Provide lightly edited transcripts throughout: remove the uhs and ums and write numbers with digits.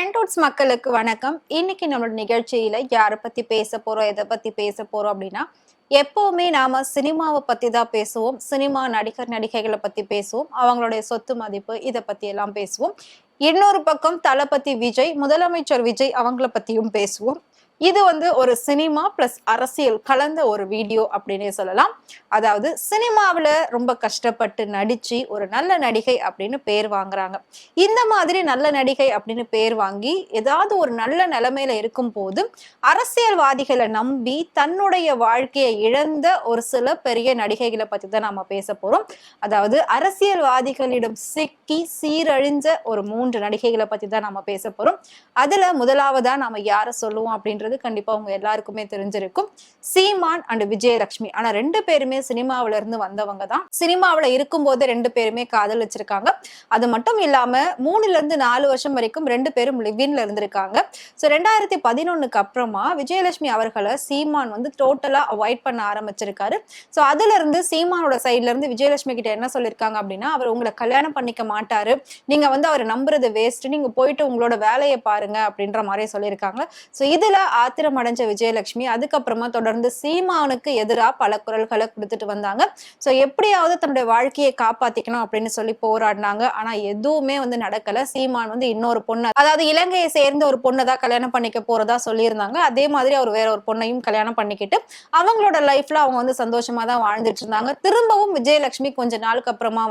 Trend மக்களுக்கு வணக்கம். இன்னைக்கு நம்மளோட நிகழ்ச்சியில யாரை பத்தி பேச போறோம், எதை பத்தி பேச போறோம் அப்படின்னா, எப்பவுமே நாம சினிமாவை பத்தி தான் பேசுவோம். சினிமா நடிகர் நடிகைகளை பத்தி பேசுவோம். அவங்களுடைய சொத்து மதிப்பு இதை பத்தி எல்லாம் பேசுவோம். இன்னொரு பக்கம் தளபதி விஜய், முதலமைச்சர் விஜய் அவங்கள பத்தியும் பேசுவோம். இது ஒரு சினிமா பிளஸ் அரசியல் கலந்த ஒரு வீடியோ அப்படின்னே சொல்லலாம். அதாவது சினிமாவில் ரொம்ப கஷ்டப்பட்டு நடிச்சு ஒரு நல்ல நடிகை அப்படின்னு பேர் வாங்குறாங்க. இந்த மாதிரி நல்ல நடிகை அப்படின்னு பேர் வாங்கி ஏதாவது ஒரு நல்ல நிலைமையில இருக்கும் போது அரசியல்வாதிகளை நம்பி தன்னுடைய வாழ்க்கையை இழந்த ஒரு சில பெரிய நடிகைகளை பத்தி தான் நாம பேச போறோம். அதாவது அரசியல்வாதிகளிடம் சிக்கி சீரழிஞ்ச ஒரு 3 நடிகைகளை பத்தி தான் நாம பேச போறோம். அதுல முதலாவதா நாம யாரை சொல்லுவோம் அப்படின்றது கண்டிப்பா உங்க எல்லாருக்குமே தெரிஞ்சிருக்கும். சீமான் அண்ட் விஜயலட்சுமி. ஆனா 2 பேருமே சினிமாவில இருந்து வந்தவங்க தான். சினிமாவில இருக்கும் போது 2 பேருமே காதல் வச்சிருக்காங்க. அது மட்டும் இல்லாம 3ல இருந்து 4 வருஷம் வரைக்கும் 2 பேரும் லிவ்இன்ல இருந்திருக்காங்க. 2011க்கு அப்புறமா விஜயலட்சுமி அவர்களை சீமான் டோட்டலா அவாய்ட் பண்ண ஆரம்பிச்சிருக்காரு. அதுல இருந்து சீமானோட சைட்ல இருந்து விஜயலட்சுமி கிட்ட என்ன சொல்லிருக்காங்க அப்படின்னா, அவர் உங்களை கல்யாணம் பண்ணிக்க மாட்டாரு, நீங்க அவரை நம்புறது வேஸ்ட், நீங்க போயிட்டு உங்களோட வேலையை பாருங்க அப்படின்ற மாதிரி சொல்லியிருக்காங்க. இதுல ஆத்திரம் அடைஞ்ச விஜயலட்சுமி அதுக்கப்புறமா தொடர்ந்து சீமானுக்கு எதிராக பல குரல்களை கொடுத்துட்டு வந்தாங்க. எப்படியாவது தன்னுடைய வாழ்க்கையை காப்பாத்திக்கணும் அப்படின்னு சொல்லி போராடினாங்க. ஆனா எதுவுமே நடக்கல. சீமான் இன்னொரு பொண்ணு, அதாவது இலங்கையை சேர்ந்த ஒரு பொண்ணை தான் கல்யாணம் பண்ணிக்க போறதா சொல்லியிருந்தாங்க. அதே மாதிரி அவர் வேற ஒரு பொண்ணையும் கல்யாணம் பண்ணிக்கிட்டு அவங்களோட லைஃப்ல அவங்க சந்தோஷமா தான் வாழ்ந்துட்டு இருந்தாங்க. திரும்பவும் விஜயலட்சுமி கொஞ்ச நாளுக்கு அப்புறமா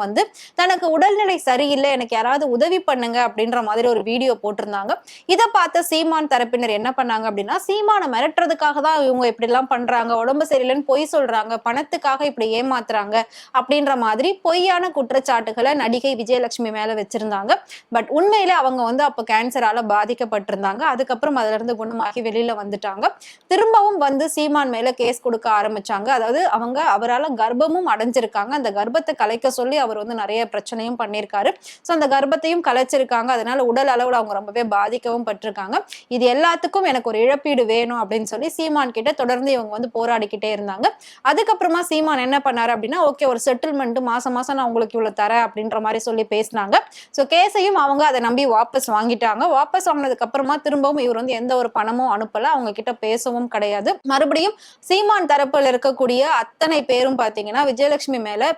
தனக்கு உடல்நிலை சரியில்லை, எனக்கு யாராவது உதவி பண்ணுங்க அப்படின்ற மாதிரி ஒரு வீடியோ போட்டிருந்தாங்க. இதை பார்த்த சீமான் தரப்பினர் என்ன பண்ணாங்க அப்படின்னா, சீமான மிரட்டுறதுக்காக தான் இவங்க இப்படி எல்லாம் பண்றாங்க, உடம்பு சரியில்லைன்னு பொய் சொல்றாங்க, பணத்துக்காக இப்படி ஏமாத்துறாங்க அப்படின்ற மாதிரி பொய்யான குற்றச்சாட்டுகளை நடிகை விஜயலட்சுமி மேல வச்சிருந்தாங்க. பட் உண்மையில அவங்க அப்ப கேன்சரால பாதிக்கப்பட்டிருந்தாங்க. அதுக்கப்புறம் அதுல இருந்து குணமாகி வெளியில வந்துட்டாங்க. திரும்பவும் சீமான் மேல கேஸ் கொடுக்க ஆரம்பிச்சாங்க. அதாவது அவரால் கர்ப்பமும் அடைஞ்சிருக்காங்க. அந்த கர்ப்பத்தை கலைக்க சொல்லி அவர் நிறைய பிரச்சனையும் பண்ணியிருக்காரு. அந்த கர்ப்பத்தையும் கலைச்சிருக்காங்க. அதனால உடல் அளவுல அவங்க ரொம்பவே பாதிக்கவும் பட்டிருக்காங்க. இது எல்லாத்துக்கும் எனக்கு ஒரு இழப்பீடு வேணும் அப்படின்னு சொல்லி சீமான் கிட்ட தொடர்ந்து இவங்க போராடிக்கிட்டே இருந்தாங்க. அதுக்கப்புறமா சீமான் என்ன பண்ணாரு அப்படின்னா, ஓகே ஒரு செட்டில்மெண்ட் மாசம் மாசம் நான் உங்களுக்கு இவ்வளவு தரேன் அப்படின்ற மாதிரி சொல்லி பேசினாங்க. கேஸையும் அவங்க அதை நம்பி வாபஸ் வாங்கிட்டாங்க. வாபஸ் வாங்கினதுக்கு அப்புறமா திரும்பவும் இவர் எந்த ஒரு பணமும் அனுப்பல, அவங்க கிட்ட பேசவும் கிடையாது. மறுபடியும் சீமான் தரப்புல இருக்கக்கூடிய அத்தனை பேரும் பாத்தீங்கன்னா விஜயலட்சுமி மேல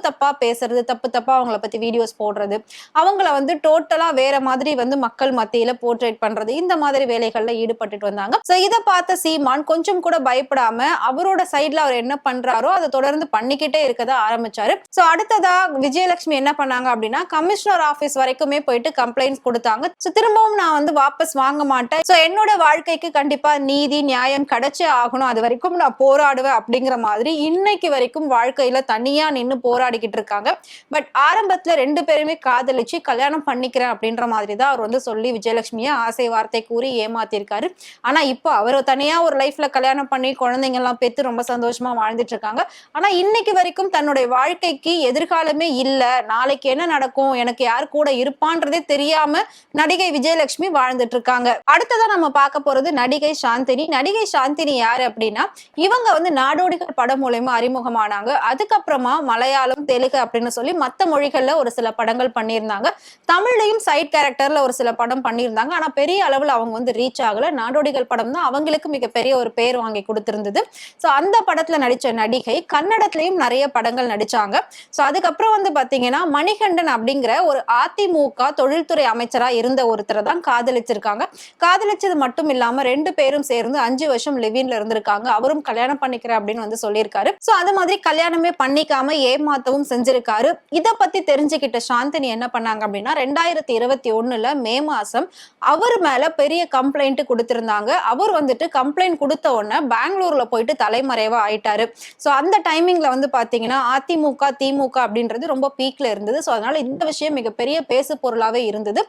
தப்பா பேசுறது, தப்பா அவங்கள பத்தி வீடியோஸ் போடுறது, அவங்கள டோட்டலா வேற மாதிரி மக்கள் மத்தியில போர்ட்ரேட் பண்றது, இந்த மாதிரி வேலைகள்ல ஈடுபட்டுட்டு வந்தாங்க. இதை பார்த்த சீமான் கொஞ்சம் கூட பயப்படாம அவரோட சைட்ல அவர் என்ன பண்றாரோ அதை தொடர்ந்து பண்ணிக்கிட்டே இருக்கத ஆரம்பிச்சாரு. அடுத்ததா விஜயலட்சுமி என்ன பண்ணாங்க அப்படின்னா, கமிஷனர் ஆபீஸ் வரைக்குமே போயிட்டு கம்ப்ளைண்ட்ஸ் கொடுத்தாங்க. திரும்பவும் நான் வாபஸ் வாங்க மாட்டேன், என்னோட வாழ்க்கைக்கு கண்டிப்பா நீதி நியாயம் கிடைச்சே ஆகணும், அது வரைக்கும் நான் போராடுவேன் அப்படிங்கிற மாதிரி இன்னைக்கு வரைக்கும் வாழ்க்கையில தனியா நின்னு போராடிக்கிட்டு இருக்காங்க. பட் ஆரம்பத்துல 2 பேருமே காதலிச்சு கல்யாணம் பண்ணிக்கிறேன் அப்படின்ற மாதிரி தான் அவர் சொல்லி விஜயலட்சுமியை ஆசை வார்த்தை கூறி ஏமாத்திருக்காரு. ஆனா இப்போ அவர் தனியா ஒரு லைஃப்ல கல்யாணம் பண்ணி குழந்தைங்க எல்லாம் பெற்று ரொம்ப சந்தோஷமா வாழ்ந்துட்டு இருக்காங்க. ஆனா இன்னைக்கு வரைக்கும் தன்னுடைய வாழ்க்கைக்கு எதிர்காலமே இல்ல, நாளைக்கு என்ன நடக்கும், எனக்கு யார் கூட இருப்பான்றதே தெரியாம நடிகை விஜயலட்சுமி வாழ்ந்துட்டு இருக்காங்க. அடுத்ததான் நம்ம பார்க்க போறது நடிகை சாந்தினி. நடிகை சாந்தினி யாரு அப்படின்னா, இவங்க நாடோடிகள் படம் மூலமா அறிமுகமானாங்க. அதுக்கப்புறமா மலையாளம் தெலுங்கு அப்படின்னு சொல்லி மத்த மொழிகள்ல ஒரு சில படங்கள் பண்ணியிருந்தாங்க. தமிழ்லையும் சைட் கேரக்டர்ல ஒரு சில படம் பண்ணியிருந்தாங்க. ஆனா பெரிய அளவுல அவங்க ரீச் ஆகல. நாடோடிகள் படம் தான் அவங்களுக்கு மிகப்பெரிய ஒரு பேர் வாங்கி கொடுத்திருந்தது. அந்த படத்துல நடிச்ச நடிகை கன்னடத்திலையும் நிறைய படங்கள் நடிச்சாங்க. அதுக்கப்புறம் பாத்தீங்கன்னா மணிகண்டன் அப்படிங்கிற ஒரு அதிமுக தொழில்துறை அமைச்சரா இருந்த ஒருத்தரை தான் காதலிச்சிருக்காங்க. காதலிச்சது மட்டும் இல்லாம 2 பேரும் சேர்ந்து 5 வருஷம் லிவ்இன்ல இருந்திருக்காங்க. அவரும் கல்யாணம் பண்ணிக்கிறேன் அப்படின்னு சொல்லியிருக்காரு. அது மாதிரி கல்யாணமே பண்ணிக்காம ஏமாத்தவும் செஞ்சிருக்காரு. இதை பத்தி தெரிஞ்சுக்கிட்ட சாந்தினி என்ன பண்ணாங்க அப்படின்னா, 2021 மே மாசம் அவர் மேல பெரிய கம்ப்ளைண்ட் கொடுத்திருந்தாங்க. அவர் கம்ப்ளைண்ட் கொடுத்த உடனே பெங்களூர்ல போயிட்டு தலைமறைவா ஆயிட்டாரு. அந்த டைமிங்ல பாத்தீங்கன்னா அதிமுக திமுக அப்படின்றது ரொம்ப பீக்ல இருந்தது. அதனால இந்த விஷயம் மிகப்பெரிய பேசு பொருளாவே இருந்தது.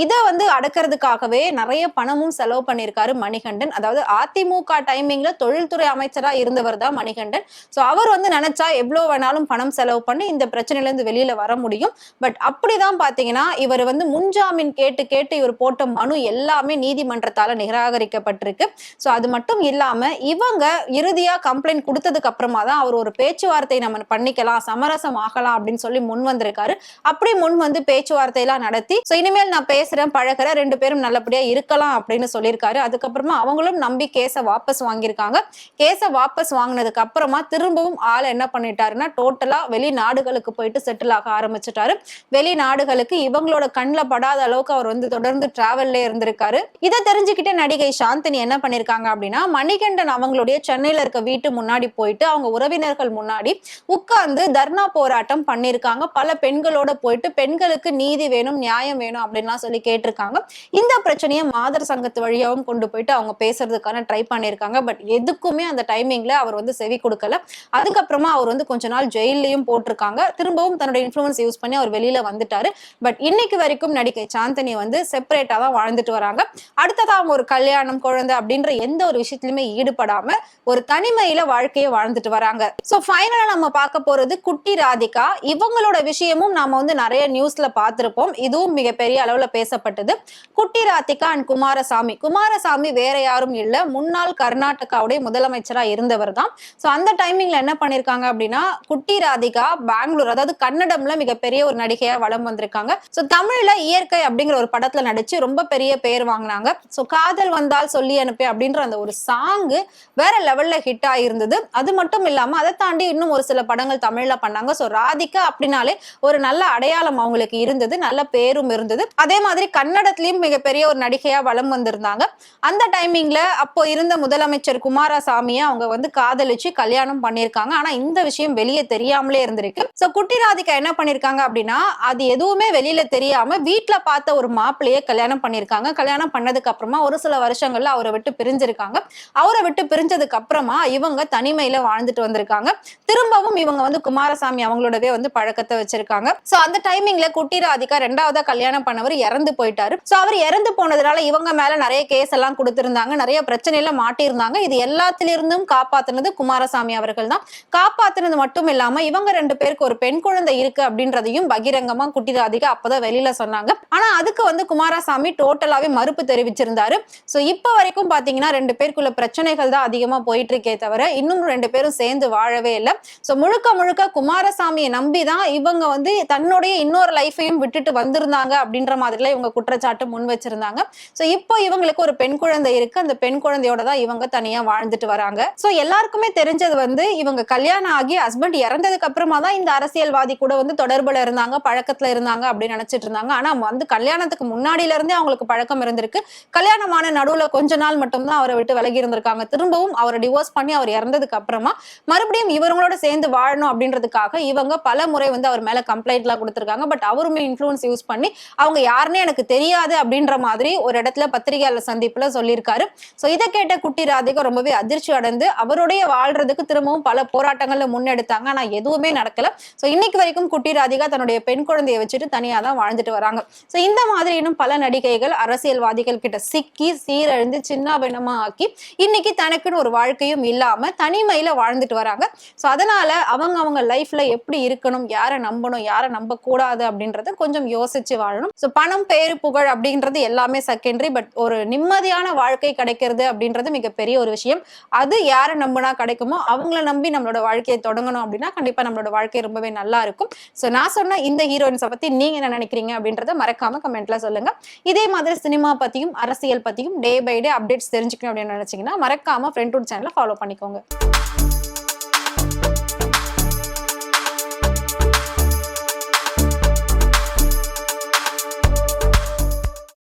இதை அடக்கிறதுக்காகவே நிறைய பணமும் செலவு பண்ணியிருக்காரு மணிகண்டன். அதாவது அதிமுக டைமிங்ல தொழில்துறை அமைச்சரா இருந்தவர் தான் மணிகண்டன். அவர் நினைச்சா எவ்வளவு வேணாலும் பணம் செலவு பண்ணி இந்த பிரச்சனையில இருந்து வெளியில வர முடியும். பட் அப்படிதான் பாத்தீங்கன்னா இவர் முன்ஜாமீன் கேட்டு இவர் போட்ட மனு எல்லாமே நீதிமன்றத்தால நிராகரிக்கப்பட்டு செய்யப்பட்டிருக்கு. சோ அது மட்டும் இல்லாம இவங்க இறுதியா கம்ப்ளைண்ட் கொடுத்ததுக்கு அப்புறமா தான் அவர் ஒரு பேச்சுவார்த்தை நம்ம பண்ணிக்கலாம், சமரசம் ஆகலாம் அப்படின்னு சொல்லி முன் வந்திருக்காரு. அப்படி முன் வந்து பேச்சுவார்த்தை எல்லாம் நடத்தி சோ இனிமேல் நான் பேசுறேன் பழகிறேன், 2 பேரும் நல்லபடியா இருக்கலாம் அப்படின்னு சொல்லியிருக்காரு. அதுக்கப்புறமா அவங்களும் நம்பி கேஸ வாபஸ் வாங்கியிருக்காங்க. கேஸ வாபஸ் வாங்கினதுக்கு அப்புறமா திரும்பவும் ஆள் என்ன பண்ணிட்டாருன்னா டோட்டலா வெளிநாடுகளுக்கு போயிட்டு செட்டில் ஆக ஆரம்பிச்சுட்டாரு. வெளிநாடுகளுக்கு இவங்களோட கண்ணுல படாத அளவுக்கு அவர் வந்து தொடர்ந்து டிராவல்ல இருந்திருக்காரு. இதை தெரிஞ்சுக்கிட்டு நடிகை சாந்தினி என்ன பண்ணிருக்காங்க அப்படின்னா மணிகண்டன் அவங்களுடைய சென்னையில இருக்க வீட்டு முன்னாடி போயிட்டு அவங்க உறவினர்கள் முன்னாடி உட்கார்ந்து தர்ணா போராட்டம் பண்ணிருக்காங்க. பல பெண்களோட போயிட்டு பெண்களுக்கு நீதி வேணும், நியாயம் வேணும் அப்படின்லாம் சொல்லி கேட்டிருக்காங்க. இந்த பிரச்சனையை மாதர் சங்கத்து வழியாவும் கொண்டு போயிட்டு அவங்க பேசுறதுக்கான ட்ரை பண்ணிருக்காங்க. பட் எதுக்குமே அந்த டைமிங்ல அவர் வந்து செவி கொடுக்கல. அதுக்கப்புறமா அவர் வந்து கொஞ்ச நாள் ஜெயிலையும் போட்டிருக்காங்க. திரும்பவும் தன்னோட இன்ஃப்ளூயன்ஸ் யூஸ் பண்ணி அவர் வெளியில வந்துட்டாரு. பட் இன்னைக்கு வரைக்கும் நடிகை சாந்தினி வந்து செப்பரேட்டா தான் வாழ்ந்துட்டு வராங்க. அடுத்ததா அவங்க ஒரு கல்யாணம், குழந்தை அப்படின்ற எந்த ஒரு விஷயத்திலுமே ஈடுபடாம ஒரு தனிமையில வாழ்க்கையை வாழ்ந்துட்டு வராங்க. சோ ஃபைனலா நம்ம பார்க்க போறது குட்டி ராதிகா. இவங்களோட விஷயமும் நாம வந்து நிறைய நியூஸ்ல பார்த்திருப்போம். இதுவும் மிகப்பெரிய அளவுல பேசப்பட்டது. குட்டி ராதிகா அண்ட் குமாரசாமி வேற யாரும் இல்ல, முன்னாள் கர்நாடகாவுடைய முதலமைச்சரா இருந்தவர் தான். சோ அந்த டைமிங்ல என்ன பண்ணிருக்காங்க அப்படின்னா குட்டி ராதிகா பெங்களூர், அதாவது கன்னடம்ல மிகப்பெரிய ஒரு நடிகையா வலம் வந்திருக்காங்க. சோ தமிழ்ல இயற்கை அப்படிங்கிற ஒரு படத்துல நடிச்சு ரொம்ப பெரிய பேர் வாங்கினாங்க. சோ காதல் வந்தால் சொல்லி அனுப்பி அப்படின்ற அந்த ஒரு சாங் வேற லெவல்ல ஹிட் ஆயிருந்தது. அது மட்டும் இல்லாம அதை தாண்டி இன்னும் ஒரு சில படங்கள் தமிழ்ல பண்ணாங்க. சோ ராதிகா அப்படின்னாலே ஒரு நல்ல அடையாளம் அவங்களுக்கு இருந்தது, நல்ல பேரும் இருந்தது. அதே மாதிரி கன்னடத்திலயும் மிகப்பெரிய ஒரு நடிகையா வலம் வந்திருந்தாங்க. அந்த டைமிங்ல அப்போ இருந்த முதலமைச்சர் குமாரசாமியை அவங்க வந்து காதலிச்சு கல்யாணம் பண்ணிருக்காங்க. ஆனா இந்த விஷயம் வெளியே தெரியாமலே இருந்திருக்கு. சோ குட்டி ராதிகா என்ன பண்ணிருக்காங்க அப்படின்னா அது எதுவுமே வெளியில தெரியாம வீட்டுல பார்த்த ஒரு மாப்பிள்ளையே கல்யாணம் பண்ணிருக்காங்க. கல்யாணம் பண்ணதுக்கு அப்புறமா ஒரு சில வருஷங்கள்ல அவரை விட்டு பிரிஞ்சிருக்காங்க. அவரை விட்டு பிரிஞ்சதுக்கு அப்புறமா இவங்க தனிமையில வாழ்ந்துட்டு வந்திருக்காங்க. திரும்பவும் இவங்க வந்து குமாரசாமி அவங்களோடவே வந்து பழக்கத்தை வச்சிருக்காங்க. சோ அந்த டைமிங்ல குட்டி ராதிகா 2வதா கல்யாணம் பண்ணவர் இறந்து போயிட்டாரு. சோ அவர் இறந்து போனதுனால இவங்க மேல நிறைய கேஸ் எல்லாம் கொடுத்திருந்தாங்க, நிறைய பிரச்சனையில மாட்டியிருந்தாங்க. இது எல்லாத்திலிருந்தும் காப்பாத்துனது குமாரசாமி அவர்கள் தான். காப்பாத்துனது மட்டும் இல்லாம இவங்க 2 பேருக்கு ஒரு பெண் குழந்தை இருக்கு அப்படின்றதையும் பகிரங்கமா குட்டி ராதிகா அப்பதான் வெளியில சொன்னாங்க. ஆனா அதுக்கு வந்து குமாரசாமி டோட்டலாவே மறுப்பு தெரிவிச்சிருந்தாரு. சோ இப்ப வரைக்கும் பாத்தீங்கன்னா 2 பேருக்குள்ள பிரச்சனைகள் தான் அதிகமா போயிட்டு இருக்கே தவிர இன்னும் 2 பேரும் சேர்ந்து வாழவே இல்லை. சோ முழுக்க முழுக்க குமாரசாமியை நம்பிதான் இவங்க வந்து தன்னுடைய இன்னொரு லைஃபையும் விட்டுட்டு வந்திருந்தாங்க அப்படின்ற மாதிரில இவங்க குற்றச்சாட்டு முன் வச்சிருந்தாங்க. சோ இப்போ இவங்களுக்கு ஒரு பெண் குழந்தை இருக்கு. அந்த பெண் குழந்தையோட தான் இவங்க தனியா வாழ்ந்துட்டு வராங்க. சோ எல்லாருக்குமே தெரிஞ்சது வந்து இவங்க கல்யாணம் ஆகி ஹஸ்பண்ட் இறந்ததுக்கு அப்புறமா தான் இந்த அரசியல்வாதி கூட வந்து தொடர்புல இருந்தாங்க, பழக்கத்துல இருந்தாங்க அப்படின்னு நினைச்சிட்டு இருந்தாங்க. ஆனா வந்து கல்யாணத்துக்கு முன்னாடியில இருந்தே அவங்களுக்கு பழக்கம் இருந்திருக்கு. கல்யாணமான நடுவுல கொஞ்ச நாள் மட்டும் தான் அவரை விட்டு விலகி இருந்திருக்காங்க. திரும்பவும் அவரை டிவோர்ஸ் பண்ணி அவர் இறந்ததுக்கு அப்புறமா மறுபடியும் இவங்களோட சேர்ந்து வாழணும் அப்படின்றதுக்காக இவங்க பல முறை வந்து அவர் மேல கம்ப்ளைண்ட் எல்லாம் கொடுத்திருக்காங்க. பட் அவருமே இன்ஃப்ளூயன்ஸ் யூஸ் பண்ணி அவங்க யாருன்னே எனக்கு தெரியாது அப்படின்ற மாதிரி ஒரு இடத்துல பத்திரிகையாளர் சந்திப்புல சொல்லியிருக்காரு. சோ இதை கேட்ட குட்டி ராதிகா ரொம்பவே அதிர்ச்சி அடைந்து அவருடைய வாழ்றதுக்கு திரும்பவும் பல போராட்டங்கள்ல முன்னெடுத்தாங்க. ஆனா எதுவுமே நடக்கல. சோ இன்னைக்கு வரைக்கும் குட்டி ராதிகா தன்னுடைய பெண் குழந்தையை வச்சுட்டு தனியா தான் வாழ்ந்துட்டு வராங்க. சோ இந்த மாதிரி இன்னும் பல நடிகைகள் அரசியல்வாதிகள் கிட்ட சிக்கி சீரழிந்து சின்ன பின்னமா ஆக்கி இன்னைக்கு தனக்குன்னு ஒரு வாழ்க்கையும் இல்லாம தனிமையில வாழ்ந்துட்டு வராங்க. சோ அதனால அவங்க லைஃப்ல எப்படி இருக்கணும், யாரை நம்பணும், யாரை நம்ப கூடாது அப்படின்றத கொஞ்சம் யோசிச்சு வாழணும். சோ பணம், பேரு, புகழ் அப்படின்றது எல்லாமே செகண்டரி. பட் ஒரு நிம்மதியான வாழ்க்கை கிடைக்கிறது அப்படின்றது மிகப்பெரிய ஒரு விஷயம். அது யாரை நம்பினா கிடைக்குமோ அவங்கள நம்பி நம்மளோட வாழ்க்கையை தொடங்கணும் அப்படின்னா கண்டிப்பா நம்மளோட வாழ்க்கை ரொம்பவே நல்லா இருக்கும். சோ நான் சொன்ன இந்த ஹீரோயின்ஸை பத்தி நீங்க என்ன நினைக்கிறீங்க அப்படின்றத மறக்காம கமெண்ட்ல சொல்லுங்க. இதே மாதிரி சினிமா பத்தியும் அரசியல் பத்தியும் டே பை டே அப்டேட்ஸ் தெரிஞ்சுக்கணும் அப்படின்னு நினைச்சீங்கன்னா மறக்காம ஃப்ரெண்ட்வுட் சேனலை ஃபாலோ பண்ணிக்கோங்க.